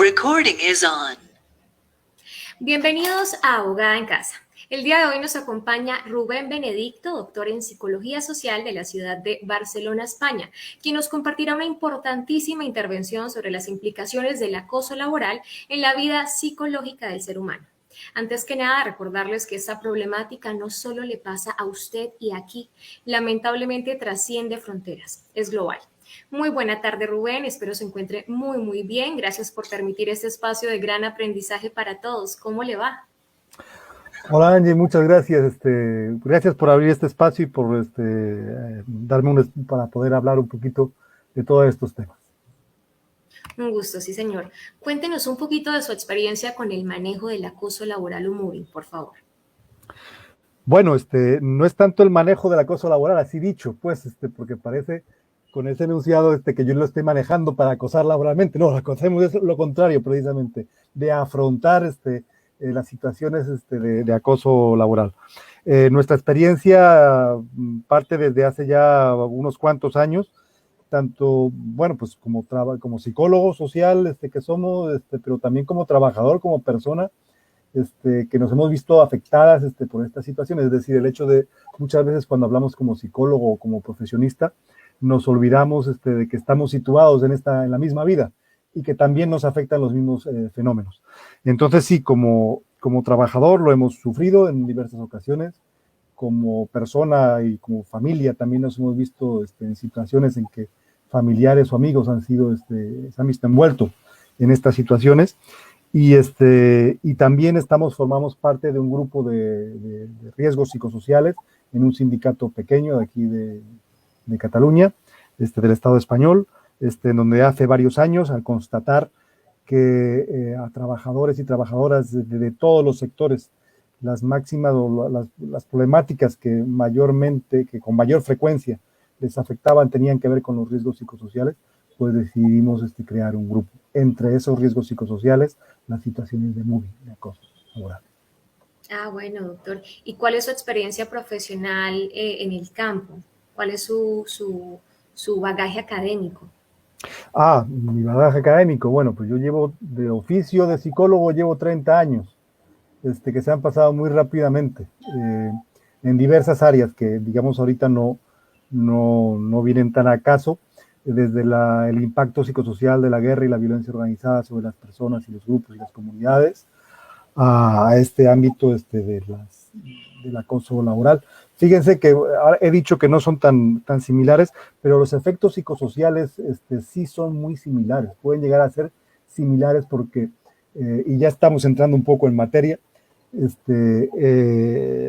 recording is on. Bienvenidos a Abogada en Casa. El día de hoy nos acompaña Rubén Benedicto, doctor en Psicología Social de la ciudad de Barcelona, España, quien nos compartirá una importantísima intervención sobre las implicaciones del acoso laboral en la vida psicológica del ser humano. Antes que nada, recordarles que esta problemática no solo le pasa a usted y aquí, lamentablemente trasciende fronteras, es global. Muy buena tarde, Rubén. Espero se encuentre muy bien. Gracias por permitir este espacio de gran aprendizaje para todos. ¿Cómo le va? Hola Angie, muchas gracias. Gracias por abrir este espacio y por darme para poder hablar un poquito de todos estos temas. Un gusto, sí, señor. Cuéntenos un poquito de su experiencia con el manejo del acoso laboral o mobbing, por favor. Bueno, no es tanto el manejo del acoso laboral, así dicho, pues, porque parece con ese enunciado que yo lo estoy manejando para acosar laboralmente. No, acosemos lo contrario, precisamente, de afrontar las situaciones de acoso laboral. Nuestra experiencia parte desde hace ya unos cuantos años, tanto, bueno, pues como psicólogo social que somos, pero también como trabajador, como persona, que nos hemos visto afectadas por esta situación. Es decir, el hecho de muchas veces cuando hablamos como psicólogo o como profesionista, nos olvidamos de que estamos situados en la misma vida y que también nos afectan los mismos fenómenos. Entonces sí, como trabajador lo hemos sufrido en diversas ocasiones, como persona y como familia también nos hemos visto en situaciones en que familiares o amigos se han visto envueltos en estas situaciones. Y también formamos parte de un grupo de riesgos psicosociales en un sindicato pequeño de aquí de Cataluña, del Estado español, en donde hace varios años, al constatar que a trabajadores y trabajadoras de todos los sectores, las máximas o las problemáticas que con mayor frecuencia les afectaban tenían que ver con los riesgos psicosociales, pues decidimos crear un grupo. Entre esos riesgos psicosociales, las situaciones de mobbing, de acoso laboral. Ah, bueno, doctor. ¿Y cuál es su experiencia profesional en el campo? ¿Cuál es su bagaje académico? Mi bagaje académico, bueno, pues yo llevo de oficio de psicólogo, llevo 30 años, que se han pasado muy rápidamente, en diversas áreas que, digamos, ahorita no vienen tan a caso, desde el impacto psicosocial de la guerra y la violencia organizada sobre las personas y los grupos y las comunidades, a este ámbito del acoso laboral. Fíjense que he dicho que no son tan similares, pero los efectos psicosociales sí son muy similares, pueden llegar a ser similares porque, y ya estamos entrando un poco en materia,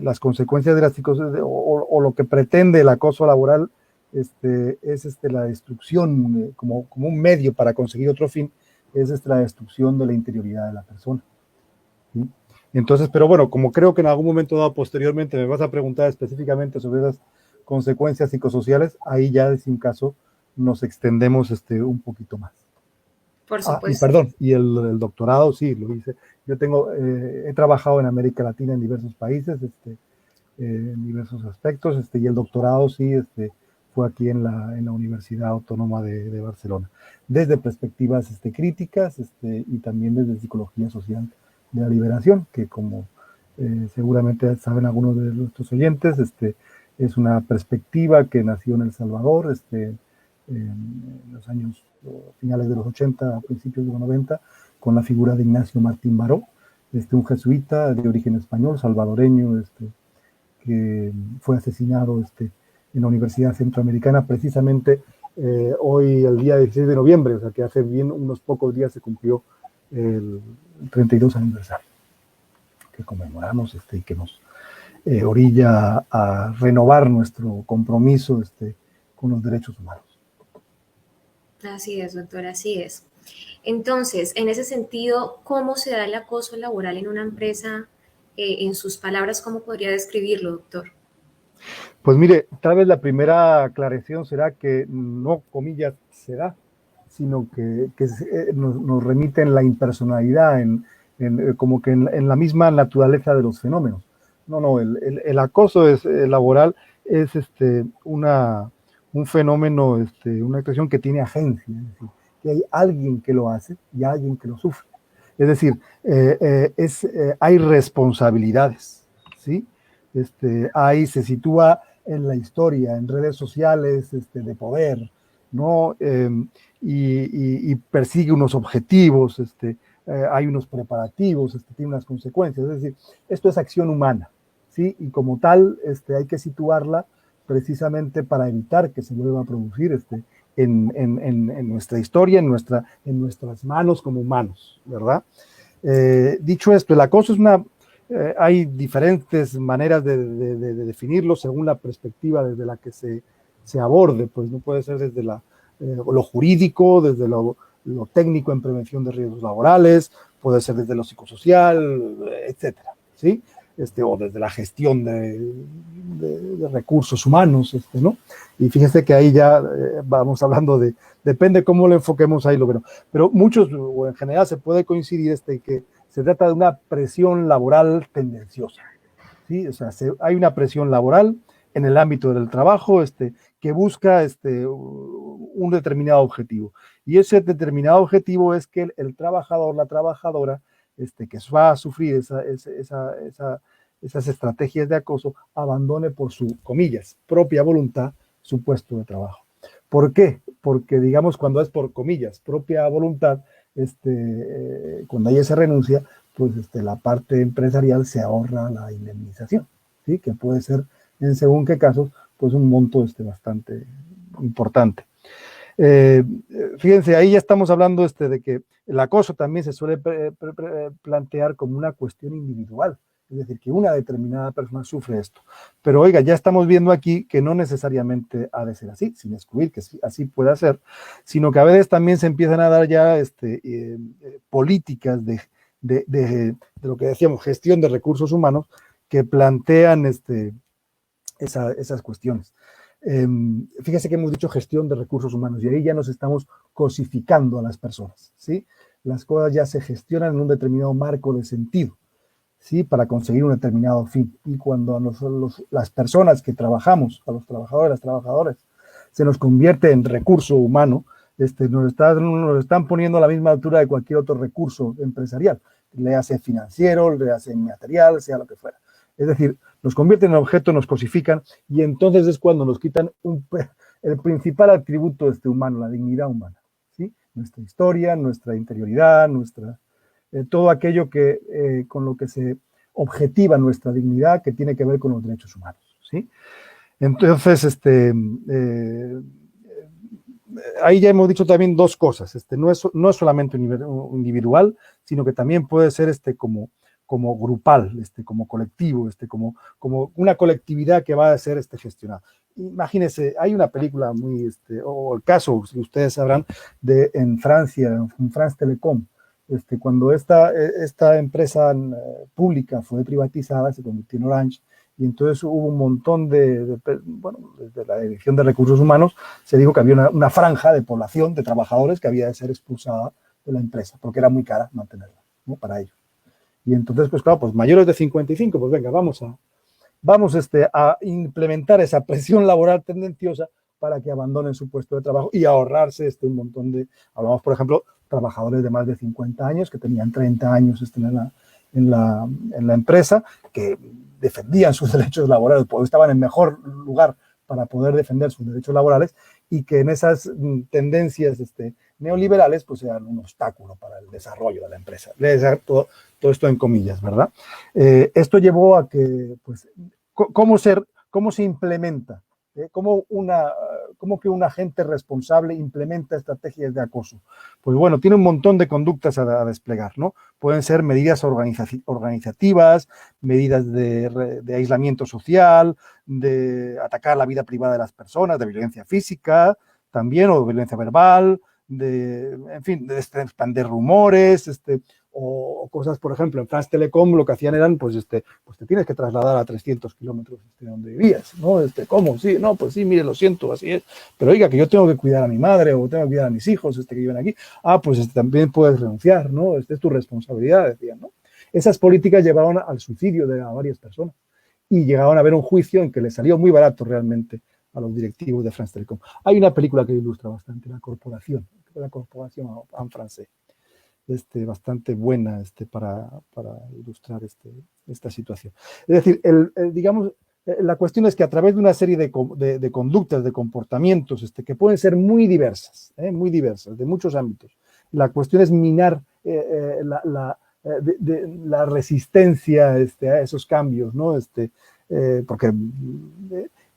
las consecuencias de la psicosocial o lo que pretende el acoso laboral es la destrucción, como un medio para conseguir otro fin, es la destrucción de la interioridad de la persona. ¿Sí? Entonces, pero bueno, como creo que en algún momento dado posteriormente me vas a preguntar específicamente sobre esas consecuencias psicosociales, ahí ya, sin caso, nos extendemos un poquito más. Por supuesto. Y perdón, y el doctorado, sí, lo hice. Yo he trabajado en América Latina en diversos países, en diversos aspectos, y el doctorado sí, fue aquí en la Universidad Autónoma de Barcelona, desde perspectivas críticas, y también desde psicología social de la liberación, que como seguramente saben algunos de nuestros oyentes, es una perspectiva que nació en El Salvador, en los años finales de los 80, a principios de los 90, con la figura de Ignacio Martín Baró, un jesuita de origen español, salvadoreño, que fue asesinado en la Universidad Centroamericana, precisamente hoy, el día 16 de noviembre, o sea que hace bien unos pocos días se cumplió el 32 aniversario, que conmemoramos y que nos orilla a renovar nuestro compromiso con los derechos humanos. Así es, doctor, así es. Entonces, en ese sentido, ¿cómo se da el acoso laboral en una empresa? En sus palabras, ¿cómo podría describirlo, doctor? Pues mire, tal vez la primera aclaración será que no, comillas, se da, sino que nos remite en la impersonalidad, como que en la misma naturaleza de los fenómenos. No, el acoso laboral es un fenómeno, una actuación que tiene agencia, es decir, que hay alguien que lo hace y alguien que lo sufre. Es decir, hay responsabilidades, ¿sí? Ahí se sitúa en la historia, en redes sociales de poder, ¿no? Y persigue unos objetivos, hay unos preparativos, tiene unas consecuencias. Es decir, esto es acción humana, ¿sí? Y como tal, hay que situarla precisamente para evitar que se vuelva a producir en nuestra historia, en nuestras manos como humanos, ¿verdad? Dicho esto, el acoso es hay diferentes maneras de definirlo según la perspectiva desde la que se aborde, pues no puede ser desde lo jurídico, desde lo técnico en prevención de riesgos laborales, puede ser desde lo psicosocial, etcétera, ¿sí? O desde la gestión de recursos humanos, ¿no? Y fíjense que ahí ya vamos hablando depende cómo lo enfoquemos ahí lo veremos. Pero muchos, o en general, se puede coincidir que se trata de una presión laboral tendenciosa, ¿sí? O sea, hay una presión laboral en el ámbito del trabajo que busca un determinado objetivo. Y ese determinado objetivo es que el trabajador, la trabajadora, que va a sufrir esas estrategias de acoso, abandone por su, comillas, propia voluntad su puesto de trabajo. ¿Por qué? Porque, digamos, cuando es por comillas, propia voluntad, cuando hay esa renuncia, pues la parte empresarial se ahorra la indemnización, ¿sí? Que puede ser, en según qué casos, pues un monto bastante importante. Fíjense, ahí ya estamos hablando de que el acoso también se suele plantear como una cuestión individual, es decir, que una determinada persona sufre esto. Pero oiga, ya estamos viendo aquí que no necesariamente ha de ser así, sin excluir que así pueda ser, sino que a veces también se empiezan a dar ya políticas de lo que decíamos, gestión de recursos humanos, que plantean esas cuestiones. Fíjese que hemos dicho gestión de recursos humanos y ahí ya nos estamos cosificando a las personas, ¿sí? Las cosas ya se gestionan en un determinado marco de sentido, ¿sí? Para conseguir un determinado fin. Y cuando a las personas que trabajamos, a los trabajadores, las trabajadoras, se nos convierte en recurso humano, nos están poniendo a la misma altura de cualquier otro recurso empresarial, le hace financiero, le hace material, sea lo que fuera. Es decir, nos convierten en objeto, nos cosifican y entonces es cuando nos quitan el principal atributo humano, la dignidad humana, ¿sí? Nuestra historia, nuestra interioridad, todo aquello con lo que se objetiva nuestra dignidad, que tiene que ver con los derechos humanos, ¿sí? Entonces, ahí ya hemos dicho también dos cosas. No es solamente individual, sino que también puede ser como grupal, como colectivo, como una colectividad que va a ser gestionada. Imagínense, hay una película o el caso, si ustedes sabrán, en Francia, en France Telecom, cuando esta empresa pública fue privatizada, se convirtió en Orange, y entonces hubo un montón desde la Dirección de Recursos Humanos se dijo que había una franja de población, de trabajadores, que había de ser expulsada de la empresa, porque era muy cara mantenerla, ¿no? Para ellos. Y entonces, pues claro, pues mayores de 55, pues venga, vamos a implementar esa presión laboral tendenciosa para que abandonen su puesto de trabajo y ahorrarse un montón hablamos, por ejemplo, trabajadores de más de 50 años que tenían 30 años en la empresa, que defendían sus derechos laborales, porque estaban en mejor lugar para poder defender sus derechos laborales y que en esas tendencias neoliberales pues eran un obstáculo para el desarrollo de la empresa. Todo esto en comillas, ¿verdad? Esto llevó a que, pues, ¿cómo se implementa? ¿Cómo que un agente responsable implementa estrategias de acoso? Pues bueno, tiene un montón de conductas a desplegar, ¿no? Pueden ser medidas organizativas, medidas de aislamiento social, de atacar la vida privada de las personas, de violencia física también, o de violencia verbal, en fin, de expandir rumores, o cosas, por ejemplo, en France Telecom lo que hacían eran, pues te tienes que trasladar a 300 kilómetros de donde vivías, ¿no? ¿Cómo? Sí, no, pues sí, mire, lo siento, así es, pero oiga, que yo tengo que cuidar a mi madre o tengo que cuidar a mis hijos que viven aquí, pues también puedes renunciar, ¿no? Es tu responsabilidad, decían, ¿no? Esas políticas llevaron al suicidio de varias personas y llegaron a haber un juicio en que les salió muy barato realmente a los directivos de France Telecom. Hay una película que ilustra bastante la corporación en francés. bastante buena para ilustrar esta situación. Es decir, digamos, la cuestión es que a través de una serie de conductas, de comportamientos que pueden ser muy diversas, de muchos ámbitos, la cuestión es minar la resistencia a esos cambios, ¿no?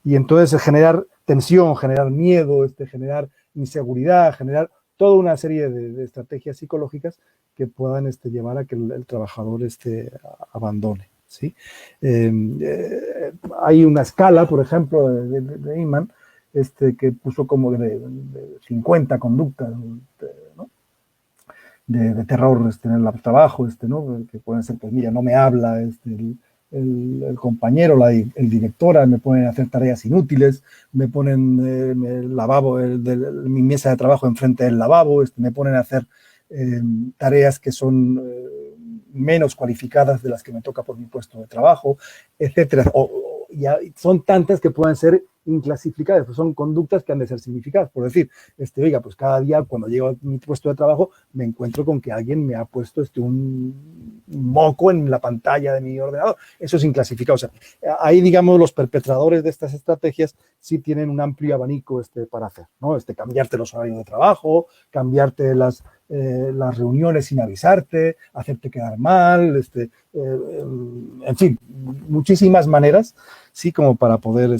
Y entonces generar tensión, generar miedo, generar inseguridad, generar toda una serie de estrategias psicológicas que puedan llevar a que el trabajador abandone, ¿sí? Hay una escala, por ejemplo, de Eyman, que puso como de 50 conductas, ¿no? de terror en el trabajo, ¿no? Que pueden ser, pues mira, no me habla el compañero, el directora, me ponen a hacer tareas inútiles, me ponen el lavabo, mi mesa de trabajo enfrente del lavabo, me ponen a hacer tareas que son menos cualificadas de las que me toca por mi puesto de trabajo, etcétera. Ya son tantas que pueden ser inclasificadas, pues son conductas que han de ser significadas. Por decir, oiga, pues cada día cuando llego a mi puesto de trabajo me encuentro con que alguien me ha puesto un moco en la pantalla de mi ordenador. Eso es inclasificado. O sea, ahí, digamos, los perpetradores de estas estrategias sí tienen un amplio abanico para hacer, ¿no? Cambiarte los horarios de trabajo, cambiarte las reuniones sin avisarte, hacerte quedar mal, en fin, muchísimas maneras, sí, como para poder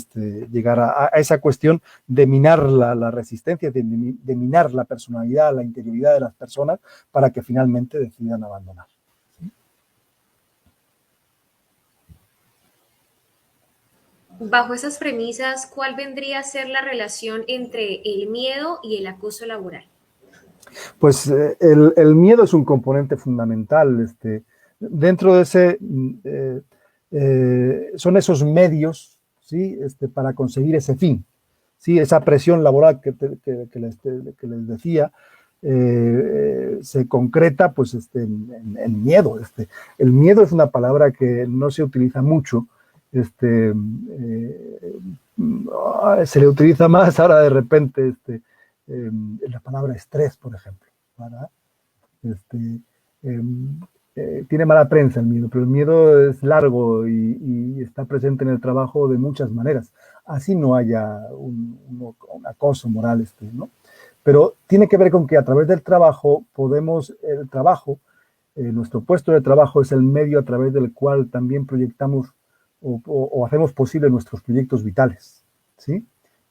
llegar a esa cuestión de minar la resistencia, de minar la personalidad, la interioridad de las personas para que finalmente decidan abandonar. Bajo esas premisas, ¿cuál vendría a ser la relación entre el miedo y el acoso laboral? Pues el miedo es un componente fundamental. Dentro de ese, son esos medios, ¿sí? Para conseguir ese fin, ¿sí? Esa presión laboral que les decía, se concreta pues, en miedo. El miedo es una palabra que no se utiliza mucho. Se le utiliza más ahora de repente la palabra estrés, por ejemplo, ¿verdad? Tiene mala prensa el miedo, pero el miedo es largo y está presente en el trabajo de muchas maneras. Así no haya un acoso moral, ¿no? Pero tiene que ver con que a través del trabajo nuestro puesto de trabajo es el medio a través del cual también proyectamos o hacemos posible nuestros proyectos vitales, ¿sí?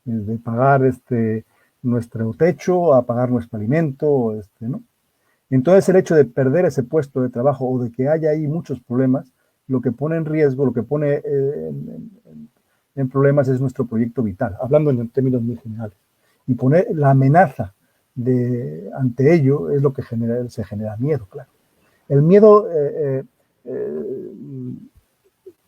De pagar nuestro techo, a pagar nuestro alimento, ¿no? Entonces el hecho de perder ese puesto de trabajo o de que haya ahí muchos problemas, lo que pone en riesgo, lo que pone en problemas es nuestro proyecto vital, hablando en términos muy generales. Y poner la amenaza ante ello es lo que se genera miedo, claro. El miedo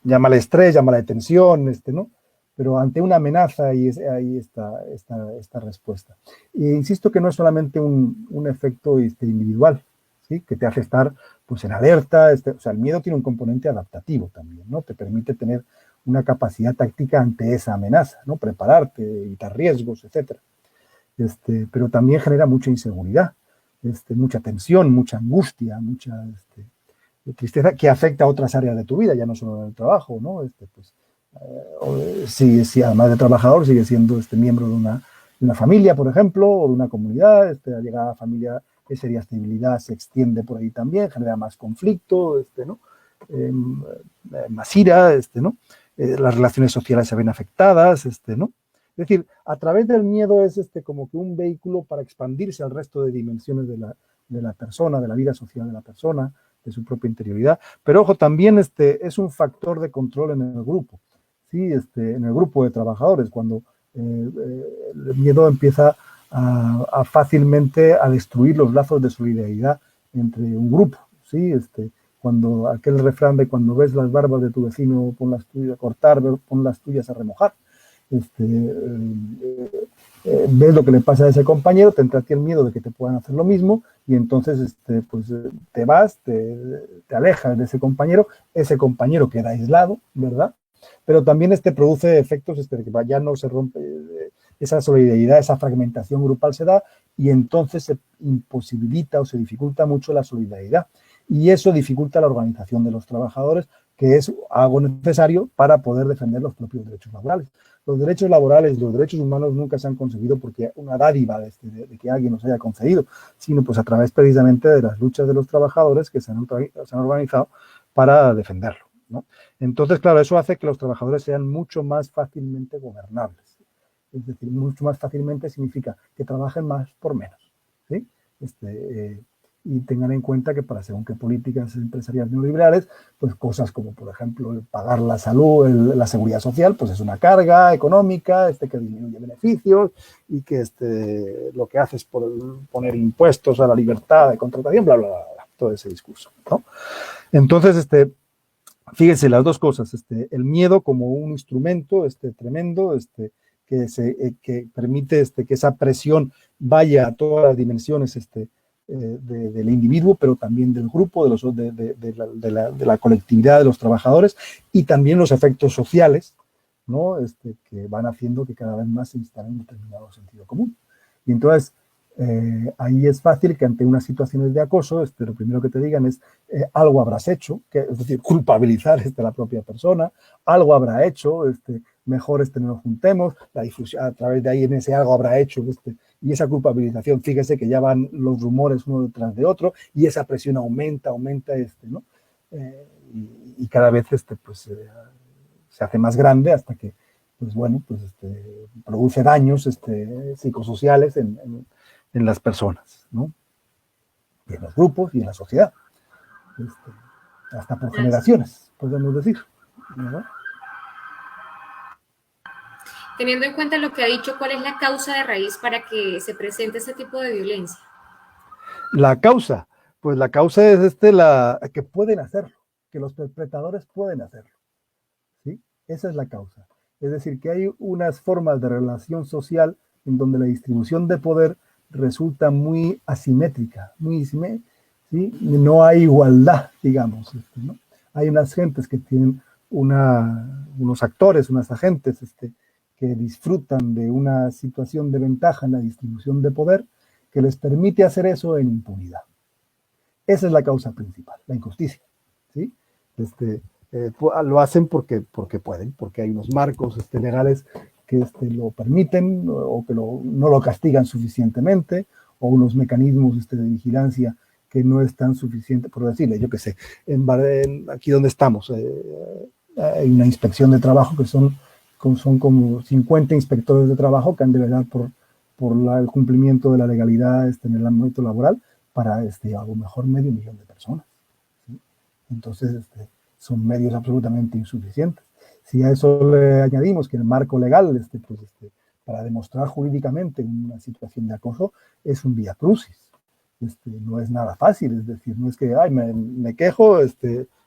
llámale estrés, llámale tensión, ¿no? Pero ante una amenaza ahí está esta respuesta. E insisto que no es solamente un efecto individual, ¿sí? Que te hace estar pues, en alerta. O sea, el miedo tiene un componente adaptativo también, ¿no? Te permite tener una capacidad táctica ante esa amenaza, ¿no? Prepararte, evitar riesgos, etc. Pero también genera mucha inseguridad, mucha tensión, mucha angustia, mucha tristeza que afecta a otras áreas de tu vida, ya no solo en el trabajo, ¿no? Si además de trabajador sigue siendo miembro de una familia, por ejemplo, o de una comunidad, la llegada a la familia, esa estabilidad se extiende por ahí también, genera más conflicto, ¿no? Más ira, ¿no? Las relaciones sociales se ven afectadas, ¿no? Es decir, a través del miedo es como que un vehículo para expandirse al resto de dimensiones de la persona, de la vida social de la persona, de su propia interioridad. Pero ojo, también es un factor de control en el grupo. ¿Sí? En el grupo de trabajadores, cuando el miedo empieza fácilmente a destruir los lazos de solidaridad entre un grupo, ¿sí? Cuando aquel refrán de cuando ves las barbas de tu vecino, pon las tuyas a cortar, pon las tuyas a remojar. Ves lo que le pasa a ese compañero, te entra a ti el miedo de que te puedan hacer lo mismo y entonces pues, te vas, te alejas de ese compañero queda aislado, ¿verdad? Pero también produce efectos que ya no se rompe, esa solidaridad, esa fragmentación grupal se da y entonces se imposibilita o se dificulta mucho la solidaridad. Y eso dificulta la organización de los trabajadores, que es algo necesario para poder defender los propios derechos laborales. Los derechos laborales, los derechos humanos nunca se han conseguido porque una dádiva de que alguien nos haya concedido, sino pues a través precisamente de las luchas de los trabajadores que se han organizado para defenderlo, ¿no? Entonces, claro, eso hace que los trabajadores sean mucho más fácilmente gobernables. Es decir, mucho más fácilmente significa que trabajen más por menos, ¿sí? Y tengan en cuenta que para según qué políticas empresariales neoliberales, pues cosas como, por ejemplo, el pagar la salud, la seguridad social, pues es una carga económica, que disminuye beneficios y que lo que hace es poner impuestos a la libertad de contratación, bla, bla, bla, bla, todo ese discurso, ¿no? Entonces, fíjense las dos cosas, el miedo como un instrumento tremendo, que permite que esa presión vaya a todas las dimensiones del individuo, pero también del grupo, de la colectividad de los trabajadores, y también los efectos sociales, ¿no? Que van haciendo que cada vez más se instale un determinado sentido común. Y entonces, ahí es fácil que ante unas situaciones de acoso, lo primero que te digan es algo habrás hecho, es decir, culpabilizar a la propia persona, algo habrá hecho, mejor no nos juntemos, la difusión, a través de ahí en ese algo habrá hecho, y esa culpabilización, fíjese que ya van los rumores uno detrás de otro, y esa presión aumenta, ¿no? Y cada vez pues, se hace más grande hasta que, pues bueno, pues produce daños psicosociales en las personas, ¿no? Y en los grupos y en la sociedad. Hasta por generaciones, podemos decir, ¿no? Teniendo en cuenta lo que ha dicho, ¿cuál es la causa de raíz para que se presente este tipo de violencia? La causa, pues la causa es que pueden hacerlo, que los perpetradores pueden hacerlo, ¿sí? Esa es la causa. Es decir, que hay unas formas de relación social en donde la distribución de poder resulta muy asimétrica, ¿sí? No hay igualdad, digamos, ¿no? Hay unas gentes que tienen unos actores, unos agentes que disfrutan de una situación de ventaja en la distribución de poder que les permite hacer eso en impunidad. Esa es la causa principal, la injusticia, ¿sí? Lo hacen porque pueden, porque hay unos marcos legales que lo permiten o que no lo castigan suficientemente, o unos mecanismos de vigilancia que no están suficientes, por decirle, yo qué sé, aquí donde estamos, hay una inspección de trabajo que son como 50 inspectores de trabajo que han de velar por el cumplimiento de la legalidad en el ámbito laboral para a lo mejor 500.000 de personas, ¿sí? Entonces, son medios absolutamente insuficientes. Si a eso le añadimos que el marco legal, para demostrar jurídicamente una situación de acoso, es un vía crucis. No es nada fácil, es decir, no es que me quejo,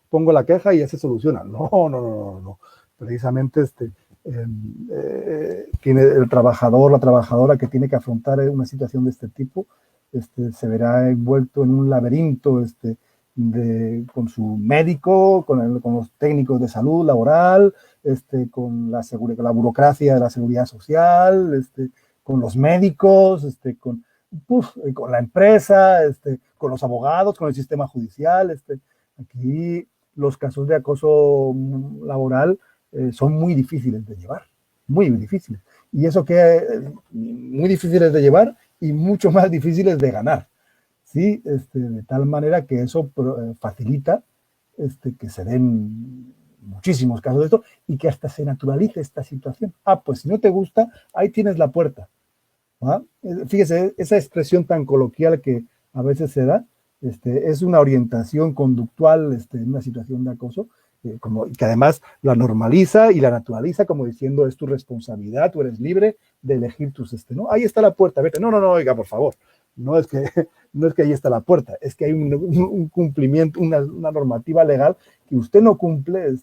pongo la queja y ya se soluciona. No. Precisamente tiene el trabajador, la trabajadora que tiene que afrontar una situación de este tipo, se verá envuelto en un laberinto con su médico, con los técnicos de salud laboral, con la burocracia de la seguridad social, con los médicos, con la empresa, con los abogados, con el sistema judicial. Aquí los casos de acoso laboral son muy difíciles de llevar, muy difíciles. Y eso que muy difíciles de llevar y mucho más difíciles de ganar, ¿sí? De tal manera que eso facilita que se den muchísimos casos de esto y que hasta se naturalice esta situación. Pues si no te gusta, ahí tienes la puerta. ¿Ah? Fíjese, esa expresión tan coloquial que a veces se da, es una orientación conductual en una situación de acoso, que además la normaliza y la naturaliza como diciendo es tu responsabilidad, tú eres libre de elegir tus ¿no? Ahí está la puerta, vete. No, oiga, por favor, no es que ahí está la puerta, es que hay un cumplimiento, una normativa legal que usted no cumple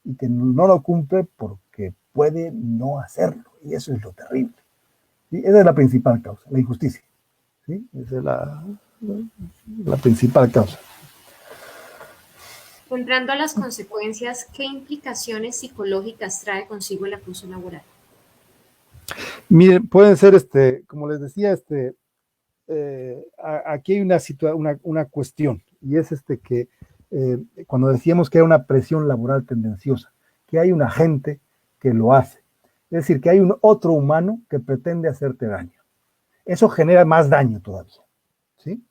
y que no lo cumple porque puede no hacerlo, y eso es lo terrible. ¿Sí? Esa es la principal causa, la injusticia. ¿Sí? Esa es la principal causa. Entrando a las consecuencias, ¿qué implicaciones psicológicas trae consigo el acoso laboral? Miren, pueden ser, como les decía, aquí hay una cuestión, y es que cuando decíamos que hay una presión laboral tendenciosa, que hay un agente que lo hace, es decir, que hay un otro humano que pretende hacerte daño. Eso genera más daño todavía, ¿sí?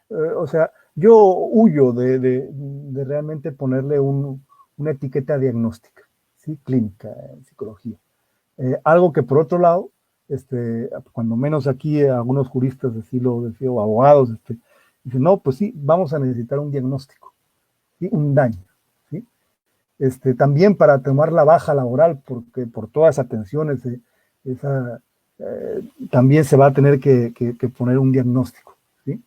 O sea, yo huyo de realmente ponerle una etiqueta diagnóstica, ¿sí? Clínica, en psicología. Algo que por otro lado, cuando menos aquí algunos juristas o abogados, dicen, no, pues sí, vamos a necesitar un diagnóstico, ¿sí? Un daño, ¿sí? También para tomar la baja laboral, porque por toda esa tensión, también se va a tener que poner un diagnóstico, ¿sí?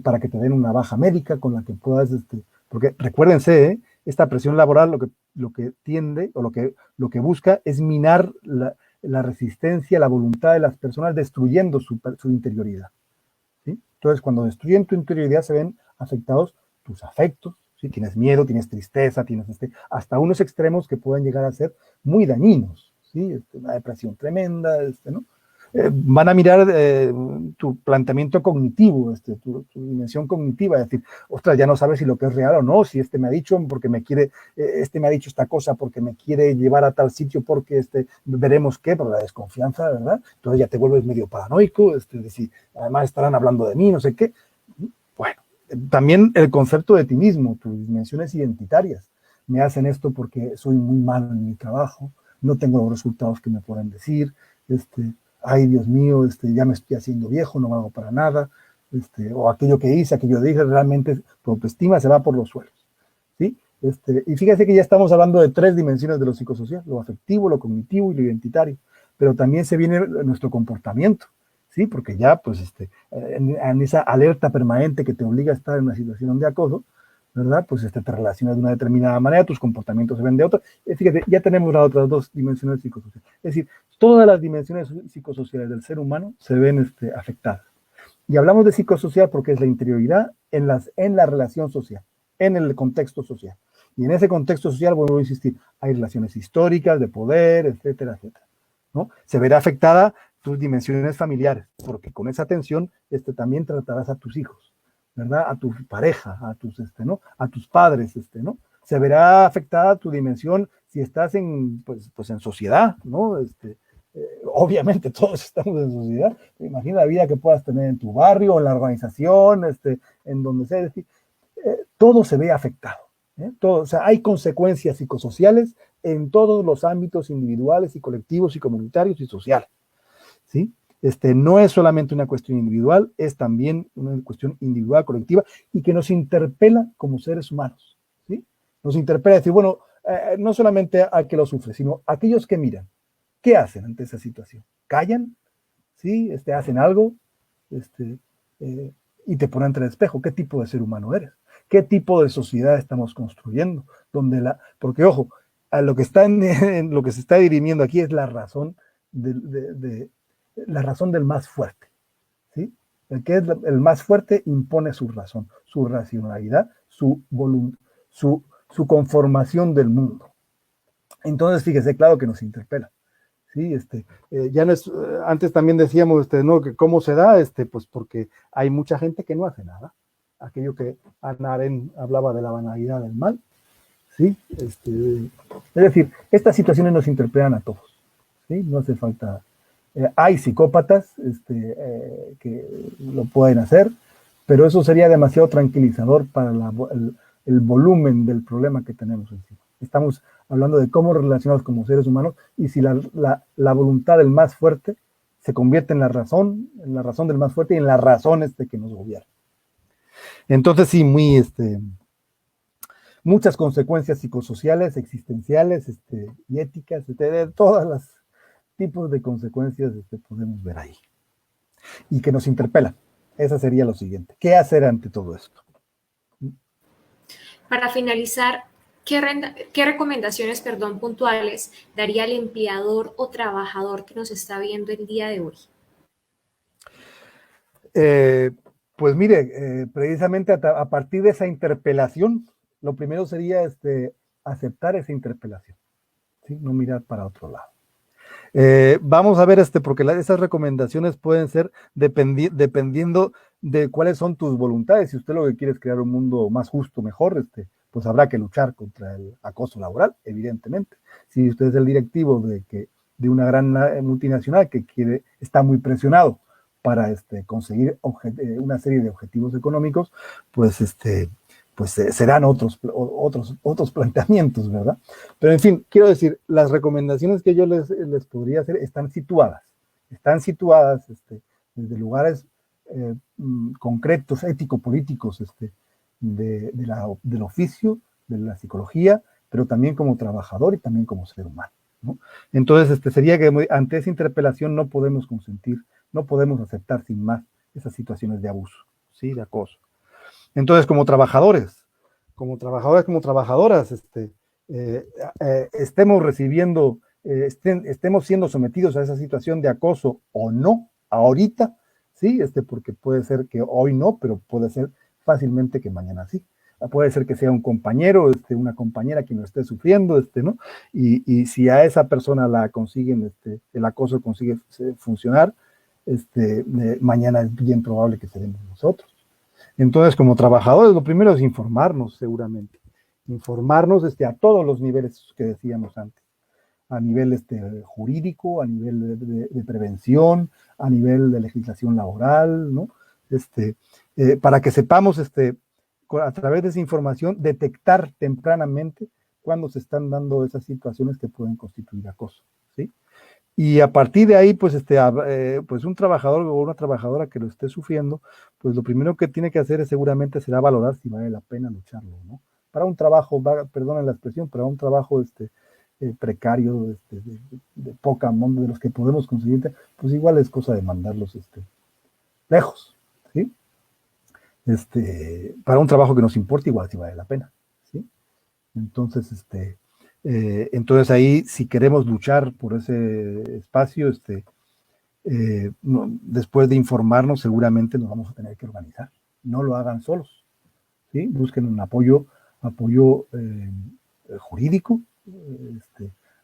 Para que te den una baja médica con la que puedas, porque recuérdense, esta presión laboral lo que tiende o lo que busca es minar la resistencia, la voluntad de las personas, destruyendo su interioridad, ¿sí? Entonces, cuando destruyen tu interioridad, se ven afectados tus afectos, ¿sí? Tienes miedo, tienes tristeza, tienes hasta unos extremos que pueden llegar a ser muy dañinos, ¿sí? Una depresión tremenda, ¿no? Van a mirar tu planteamiento cognitivo, tu dimensión cognitiva, es decir, ostras, ya no sabes si lo que es real o no, si me ha dicho porque me quiere, me ha dicho esta cosa porque me quiere llevar a tal sitio porque veremos qué, por la desconfianza, ¿verdad? Entonces ya te vuelves medio paranoico, decir, además estarán hablando de mí, no sé qué. Bueno, también el concepto de ti mismo, tus dimensiones identitarias. Me hacen esto porque soy muy malo en mi trabajo, no tengo los resultados que me pueden decir, ay, Dios mío, ya me estoy haciendo viejo, no valgo para nada, o aquello que hice, aquello dije, realmente tu autoestima se va por los suelos, ¿sí? Y fíjate que ya estamos hablando de 3 dimensiones de lo psicosocial, lo afectivo, lo cognitivo y lo identitario, pero también se viene nuestro comportamiento, ¿sí? Porque ya, pues, en esa alerta permanente que te obliga a estar en una situación de acoso, ¿verdad? Pues te relacionas de una determinada manera, tus comportamientos se ven de otra. Fíjate, ya tenemos las otras 2 dimensiones psicosociales. Es decir, todas las dimensiones psicosociales del ser humano se ven afectadas. Y hablamos de psicosocial porque es la interioridad en la relación social, en el contexto social. Y en ese contexto social, vuelvo a insistir, hay relaciones históricas, de poder, etcétera, etcétera, ¿no? Se verá afectada tus dimensiones familiares, porque con esa tensión también tratarás a tus hijos, ¿verdad? A tu pareja, a tus, ¿no? A tus padres, ¿no? Se verá afectada tu dimensión si estás pues en sociedad, ¿no? Obviamente todos estamos en sociedad. Imagina la vida que puedas tener en tu barrio, en la organización, en donde sea. Es decir, todo se ve afectado, ¿eh? Todo, o sea, hay consecuencias psicosociales en todos los ámbitos individuales y colectivos y comunitarios y sociales, ¿sí? No es solamente una cuestión individual, es también una cuestión individual, colectiva, y que nos interpela como seres humanos, ¿sí? Nos interpela decir, bueno, no solamente al que lo sufre, sino a aquellos que miran. ¿Qué hacen ante esa situación? ¿Callan? ¿Sí? ¿Hacen algo? Y te ponen ante el espejo. ¿Qué tipo de ser humano eres? ¿Qué tipo de sociedad estamos construyendo? Porque, ojo, a lo que lo que se está dirimiendo aquí es la razón la razón del más fuerte, ¿sí? El que es el más fuerte impone su razón, su racionalidad, su conformación del mundo. Entonces, fíjese, claro que nos interpela. Sí, ya no es, antes también decíamos, ¿no? Que cómo se da, pues porque hay mucha gente que no hace nada. Aquello que Hannah Arendt hablaba de la banalidad del mal, ¿sí? Es decir, estas situaciones nos interpelan a todos, ¿sí? No hace falta. Hay psicópatas que lo pueden hacer, pero eso sería demasiado tranquilizador para el volumen del problema que tenemos encima. Estamos hablando de cómo relacionarnos como seres humanos y si la voluntad del más fuerte se convierte en la razón del más fuerte y en la razón que nos gobierna. Entonces sí, muchas consecuencias psicosociales, existenciales y éticas, de todos los tipos de consecuencias podemos ver ahí. Y que nos interpelan. Esa sería lo siguiente. ¿Qué hacer ante todo esto? Para finalizar, ¿qué recomendaciones, puntuales daría el empleador o trabajador que nos está viendo el día de hoy? Pues mire, precisamente a partir de esa interpelación, lo primero sería aceptar esa interpelación, ¿sí? No mirar para otro lado. Vamos a ver, porque esas recomendaciones pueden ser dependiendo de cuáles son tus voluntades. Si usted lo que quiere es crear un mundo más justo, mejor, pues habrá que luchar contra el acoso laboral, evidentemente. Si usted es el directivo de una gran multinacional que está muy presionado para conseguir una serie de objetivos económicos, pues serán otros planteamientos, ¿verdad? Pero en fin, quiero decir, las recomendaciones que yo les podría hacer están situadas desde lugares concretos, ético-políticos, del oficio, de la psicología, pero también como trabajador y también como ser humano, ¿no? Entonces, sería que ante esa interpelación no podemos consentir, no podemos aceptar sin más esas situaciones de abuso, ¿sí? De acoso. Entonces, como trabajadores, como trabajadoras, estemos recibiendo, estemos siendo sometidos a esa situación de acoso o no, ahorita, ¿sí? Porque puede ser que hoy no, pero puede ser fácilmente que mañana sí. Puede ser que sea un compañero, una compañera quien lo esté sufriendo, ¿no? Y si a esa persona la consiguen, el acoso consigue funcionar, mañana es bien probable que seremos nosotros. Entonces, como trabajadores, lo primero es informarnos, seguramente. Informarnos a todos los niveles que decíamos antes. A nivel jurídico, a nivel de prevención, a nivel de legislación laboral, ¿no? Para que sepamos, a través de esa información, detectar tempranamente cuando se están dando esas situaciones que pueden constituir acoso, ¿sí? Y a partir de ahí, pues, pues un trabajador o una trabajadora que lo esté sufriendo, pues lo primero que tiene que hacer seguramente será valorar si vale la pena lucharlo, ¿no? Para un trabajo, perdonen la expresión, para un trabajo precario, de poca monta, de los que podemos conseguir, pues igual es cosa de mandarlos lejos, ¿sí? Para un trabajo que nos importa, igual si vale la pena, ¿sí? Entonces, entonces ahí, si queremos luchar por ese espacio, después de informarnos, seguramente nos vamos a tener que organizar. No lo hagan solos, ¿sí? Busquen un apoyo jurídico,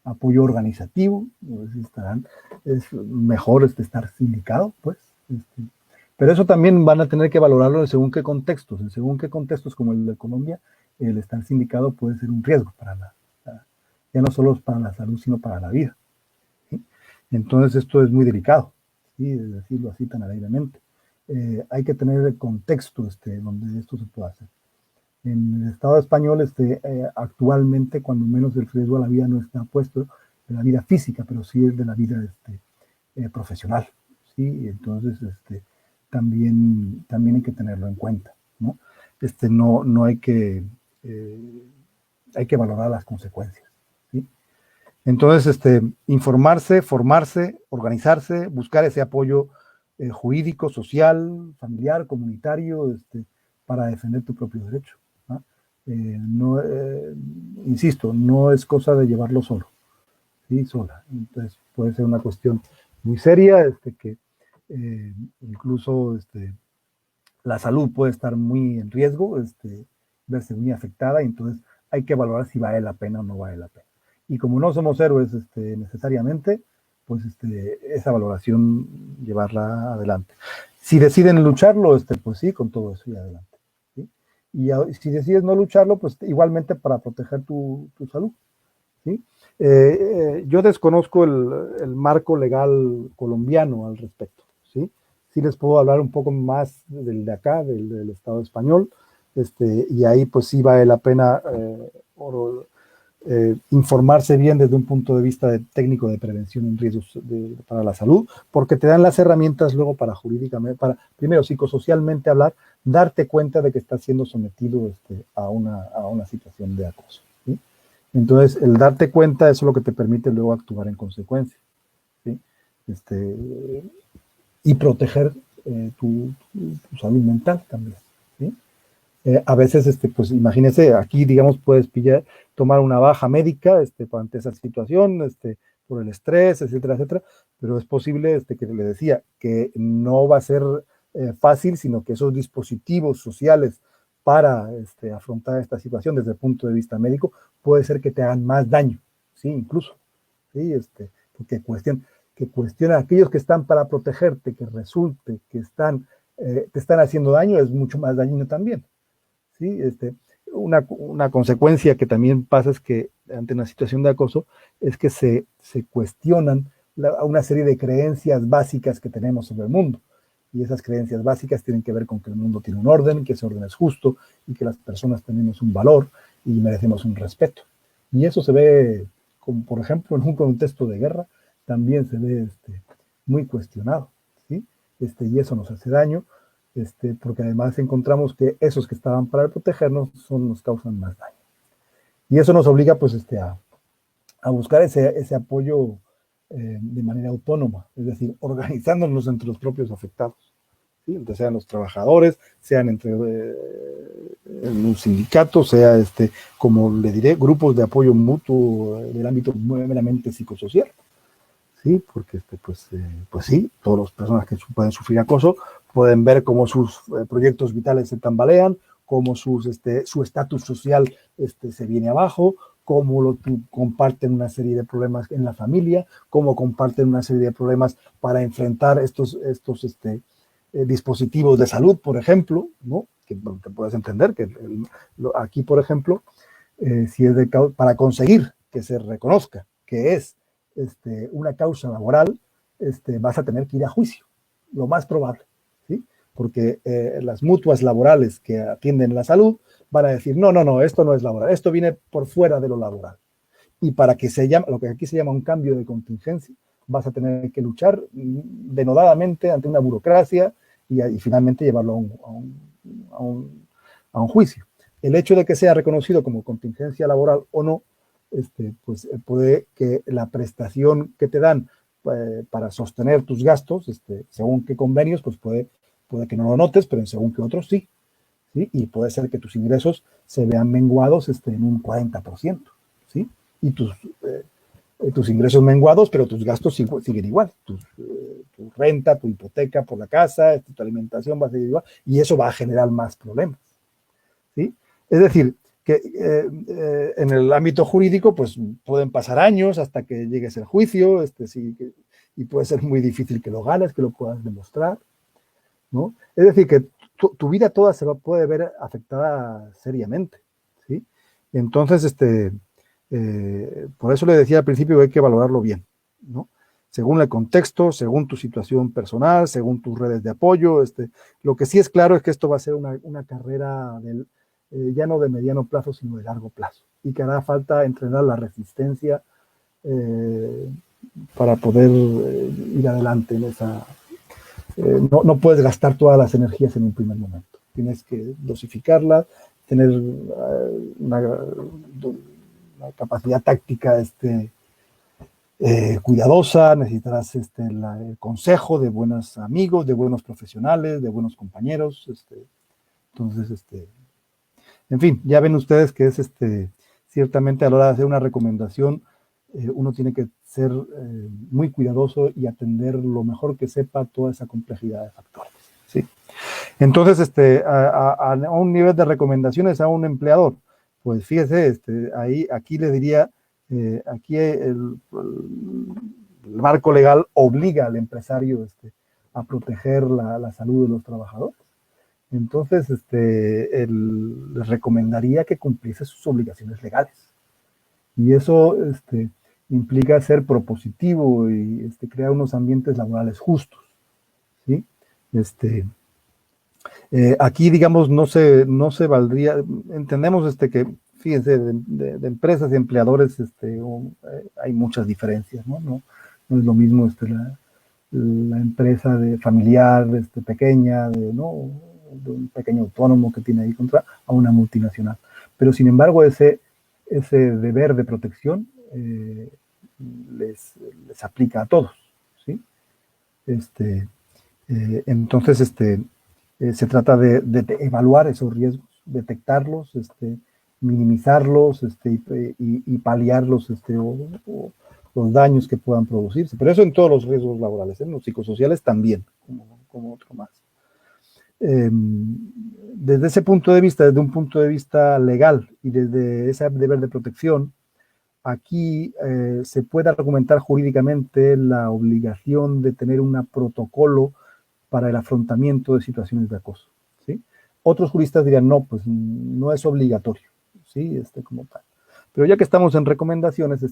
apoyo organizativo, es mejor estar sindicado, pues. Pero eso también van a tener que valorarlo según qué contextos. Según qué contextos, como el de Colombia, el estar sindicado puede ser un riesgo ya no solo para la salud, sino para la vida, ¿sí? Entonces esto es muy delicado, ¿sí? De decirlo así tan alegremente. Hay que tener el contexto donde esto se pueda hacer. En el Estado español, actualmente, cuando menos el riesgo a la vida no está puesto de la vida física, pero sí es de la vida profesional, ¿sí? Entonces, también hay que tenerlo en cuenta, ¿no? No hay que valorar las consecuencias, ¿sí? Entonces, informarse, formarse, organizarse, buscar ese apoyo jurídico, social, familiar, comunitario, para defender tu propio derecho, ¿no? Insisto, no es cosa de llevarlo solo, ¿sí? Sola. Entonces, puede ser una cuestión muy seria, que incluso la salud puede estar muy en riesgo, verse muy afectada, y entonces hay que valorar si vale la pena o no vale la pena. Y como no somos héroes necesariamente, pues esa valoración llevarla adelante. Si deciden lucharlo, pues sí, con todo eso y adelante, ¿sí? Y si decides no lucharlo, pues igualmente para proteger tu salud, ¿sí? Yo desconozco el marco legal colombiano al respecto, ¿sí? Sí les puedo hablar un poco más del de acá, del Estado español, y ahí pues sí vale la pena informarse bien desde un punto de vista técnico de prevención en riesgos para la salud, porque te dan las herramientas luego para jurídicamente, para primero psicosocialmente hablar, darte cuenta de que estás siendo sometido a una situación de acoso, ¿sí? Entonces, el darte cuenta, eso es lo que te permite luego actuar en consecuencia, ¿sí? Y proteger tu salud mental también, ¿sí? A veces, pues imagínese, aquí, digamos, puedes tomar una baja médica ante esa situación, por el estrés, etcétera, etcétera, pero es posible, que le decía, que no va a ser fácil, sino que esos dispositivos sociales para afrontar esta situación desde el punto de vista médico, puede ser que te hagan más daño, ¿sí? Incluso, ¿sí? que cuestiona a aquellos que están para protegerte, que resulte que te están haciendo daño, es mucho más dañino también. ¿Sí? Una consecuencia que también pasa es que ante una situación de acoso es que se cuestionan una serie de creencias básicas que tenemos sobre el mundo. Y esas creencias básicas tienen que ver con que el mundo tiene un orden, que ese orden es justo y que las personas tenemos un valor y merecemos un respeto. Y eso se ve, como por ejemplo, en un contexto de guerra, también se ve muy cuestionado, ¿sí? Y eso nos hace daño, porque además encontramos que esos que estaban para protegernos nos causan más daño. Y eso nos obliga, pues, a buscar ese apoyo de manera autónoma, es decir, organizándonos entre los propios afectados, ¿sí? Sean los trabajadores, sean en un sindicato, sea, como le diré, grupos de apoyo mutuo del ámbito meramente psicosocial, ¿sí? Porque, pues sí, todas las personas que pueden sufrir acoso pueden ver cómo sus proyectos vitales se tambalean, cómo su estatus social se viene abajo, cómo comparten una serie de problemas en la familia, cómo comparten una serie de problemas para enfrentar estos dispositivos de salud, por ejemplo, ¿no? Que puedes entender que aquí, por ejemplo, si es para conseguir que se reconozca que es una causa laboral, vas a tener que ir a juicio, lo más probable, ¿sí? Porque las mutuas laborales que atienden la salud van a decir, no, esto no es laboral, esto viene por fuera de lo laboral. Y para que lo que aquí se llama un cambio de contingencia, vas a tener que luchar denodadamente ante una burocracia y finalmente llevarlo a un juicio. El hecho de que sea reconocido como contingencia laboral o no, pues puede que la prestación que te dan para sostener tus gastos, según qué convenios, pues puede que no lo notes, pero según que otros sí. ¿Sí? Y puede ser que tus ingresos se vean menguados en un 40%, ¿sí? Y tus ingresos menguados, pero tus gastos siguen igual. Tu renta, tu hipoteca por la casa, tu alimentación va a seguir igual, y eso va a generar más problemas, ¿sí? Es decir, que en el ámbito jurídico, pues pueden pasar años hasta que llegues al juicio, y puede ser muy difícil que lo ganes, que lo puedas demostrar, ¿no? Es decir, que tu vida toda se puede ver afectada seriamente, ¿sí? Entonces, por eso le decía al principio que hay que valorarlo bien, ¿no? Según el contexto, según tu situación personal, según tus redes de apoyo. Lo que sí es claro es que esto va a ser una carrera ya no de mediano plazo, sino de largo plazo, y que hará falta entrenar la resistencia para poder ir adelante en esa. No puedes gastar todas las energías en un primer momento. Tienes que dosificarlas, tener una capacidad táctica cuidadosa. Necesitarás el consejo de buenos amigos, de buenos profesionales, de buenos compañeros. Entonces, en fin, ya ven ustedes que es ciertamente a la hora de hacer una recomendación, uno tiene que ser muy cuidadoso y atender lo mejor que sepa toda esa complejidad de factores, ¿sí? Entonces, a un nivel de recomendaciones a un empleador, pues fíjese, aquí le diría, aquí el marco legal obliga al empresario a proteger la salud de los trabajadores. Entonces, les recomendaría que cumpliese sus obligaciones legales. Y eso implica ser propositivo y crear unos ambientes laborales justos, ¿sí? Aquí, digamos, no se valdría, entendemos que, fíjense, de empresas y empleadores hay muchas diferencias, ¿no? No es lo mismo la empresa familiar, pequeña, de un pequeño autónomo que tiene ahí a una multinacional. Pero, sin embargo, ese deber de protección les aplica a todos, ¿sí? Entonces, se trata de evaluar esos riesgos, detectarlos, minimizarlos y paliarlos o los daños que puedan producirse. Pero eso en todos los riesgos laborales, en los psicosociales también, como otro más. Desde ese punto de vista, desde un punto de vista legal y desde ese deber de protección, aquí se puede argumentar jurídicamente la obligación de tener un protocolo para el afrontamiento de situaciones de acoso, ¿sí? Otros juristas dirían, no, pues no es obligatorio, ¿sí? Como tal. Pero ya que estamos en recomendaciones,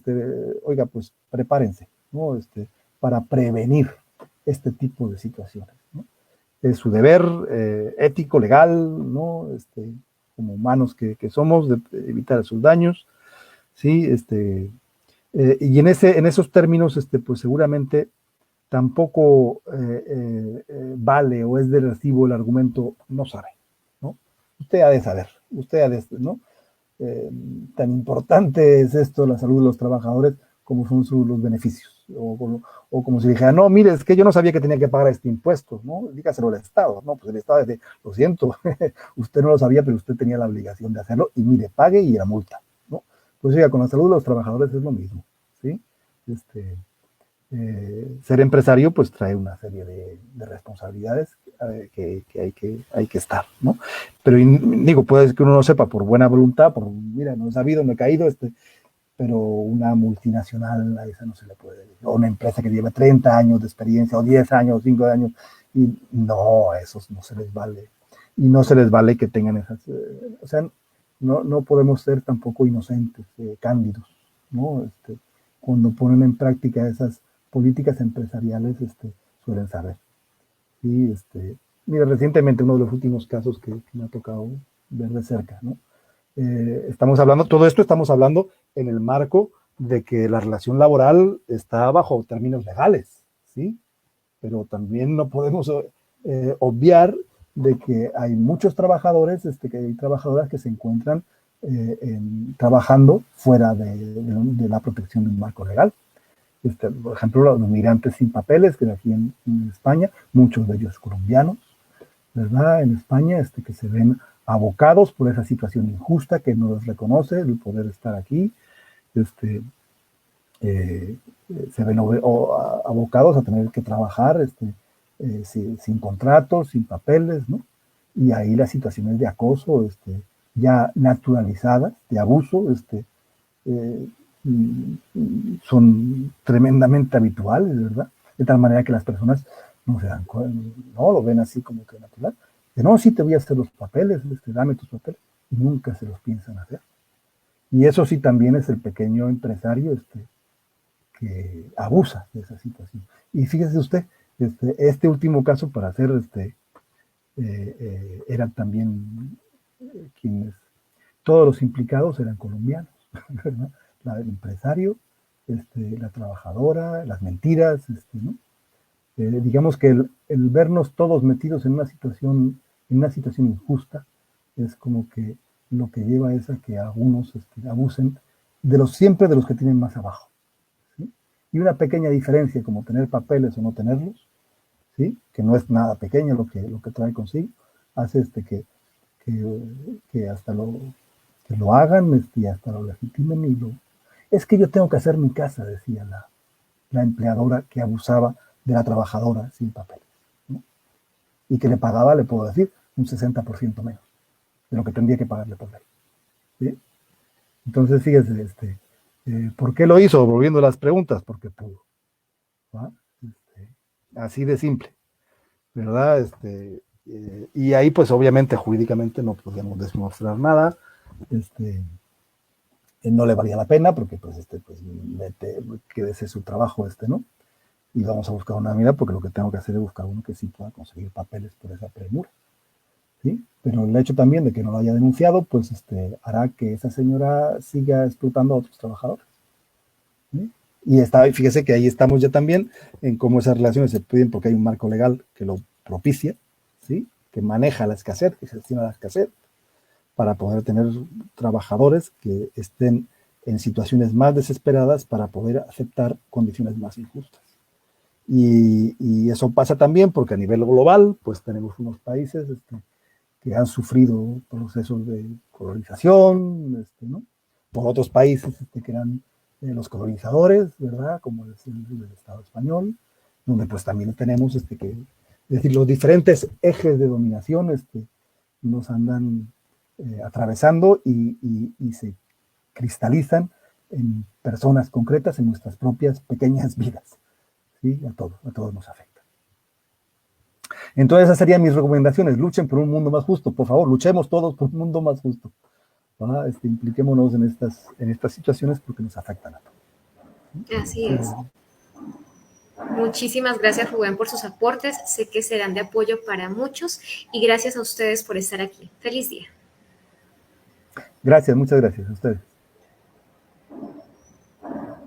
oiga, pues prepárense, ¿no? Para prevenir este tipo de situaciones, ¿no? Es su deber ético, legal, ¿no? Como humanos que somos, de evitar esos daños, ¿sí? Y en esos términos, pues seguramente tampoco vale o es de recibo el argumento no sabe, ¿no? Usted ha de saber, usted ha de, ¿no? Tan importante es esto, la salud de los trabajadores, como son los beneficios. O como si dijera, no, mire, es que yo no sabía que tenía que pagar este impuesto, ¿no? Dígaselo al Estado, ¿no? Pues el Estado dice, lo siento, usted no lo sabía, pero usted tenía la obligación de hacerlo, y mire, pague y la multa, ¿no? Pues oiga, con la salud de los trabajadores es lo mismo, ¿sí? Ser empresario pues trae una serie de responsabilidades que hay que estar, ¿no? Pero digo, puede ser que uno no sepa por buena voluntad, por, mira, no he sabido, no he caído, pero una multinacional a esa no se le puede decir, o una empresa que lleva 30 años de experiencia, o 10 años, o 5 años, y no, a esos no se les vale, y no se les vale que tengan esas, o sea, no podemos ser tampoco inocentes, cándidos, ¿no? Cuando ponen en práctica esas políticas empresariales, suelen saber. Y mira, recientemente uno de los últimos casos que me ha tocado ver de cerca, ¿no? Estamos hablando, todo esto estamos hablando en el marco de que la relación laboral está bajo términos legales, ¿sí? Pero también no podemos obviar de que hay muchos trabajadores, que hay trabajadoras que se encuentran trabajando fuera de la protección de un marco legal. Por ejemplo, los migrantes sin papeles, que aquí en España, muchos de ellos colombianos, ¿verdad? En España, que se ven abocados por esa situación injusta que no les reconoce el poder estar aquí, se ven abocados a tener que trabajar sin contratos, sin papeles, ¿no? Y ahí las situaciones de acoso ya naturalizadas, de abuso, son tremendamente habituales, ¿verdad? De tal manera que las personas no se dan cuenta, no lo ven así como que natural. Que no, sí te voy a hacer los papeles, dame tus papeles, y nunca se los piensan hacer. Y eso sí también es el pequeño empresario que abusa de esa situación. Y fíjese usted, este último caso para hacer, eran también quienes, todos los implicados eran colombianos, ¿verdad? El empresario, la trabajadora, las mentiras, ¿no? Digamos que el vernos todos metidos en una situación injusta es como que lo que lleva es a que algunos abusen siempre de los que tienen más abajo, ¿sí? Y una pequeña diferencia como tener papeles o no tenerlos, ¿sí? Que no es nada pequeño lo que trae consigo, hace que hasta que lo hagan y hasta lo legitimen es que yo tengo que hacer mi casa, decía la empleadora que abusaba de la trabajadora sin papeles, ¿no? Y que le pagaba, le puedo decir, un 60% menos de lo que tendría que pagarle por ley, ¿sí? Entonces, fíjese, ¿por qué lo hizo? Volviendo a las preguntas, porque pudo, ¿va? Así de simple, ¿verdad? Y ahí, pues, obviamente, jurídicamente no podíamos demostrar nada, no le valía la pena, porque, pues, quédese su trabajo, ¿no? Y vamos a buscar una amiga, porque lo que tengo que hacer es buscar uno que sí pueda conseguir papeles por esa premura, ¿sí? Pero el hecho también de que no lo haya denunciado, pues hará que esa señora siga explotando a otros trabajadores, ¿sí? Y fíjese que ahí estamos ya también en cómo esas relaciones se piden porque hay un marco legal que lo propicia, ¿sí? Que maneja la escasez, que gestiona la escasez, para poder tener trabajadores que estén en situaciones más desesperadas para poder aceptar condiciones más injustas. Y eso pasa también porque a nivel global, pues tenemos unos países que han sufrido procesos de colonización, ¿no? Por otros países que eran los colonizadores, ¿verdad? Como es el Estado español, donde pues también tenemos es decir, los diferentes ejes de dominación nos andan atravesando y se cristalizan en personas concretas, en nuestras propias pequeñas vidas. ¿Sí? A todos nos afecta. Entonces esas serían mis recomendaciones. Luchen por un mundo más justo. Por favor, luchemos todos por un mundo más justo. Impliquémonos en estas situaciones porque nos afectan a todos. Así es. Muchísimas gracias, Rubén, por sus aportes. Sé que serán de apoyo para muchos y gracias a ustedes por estar aquí. Feliz día. Gracias, muchas gracias a ustedes.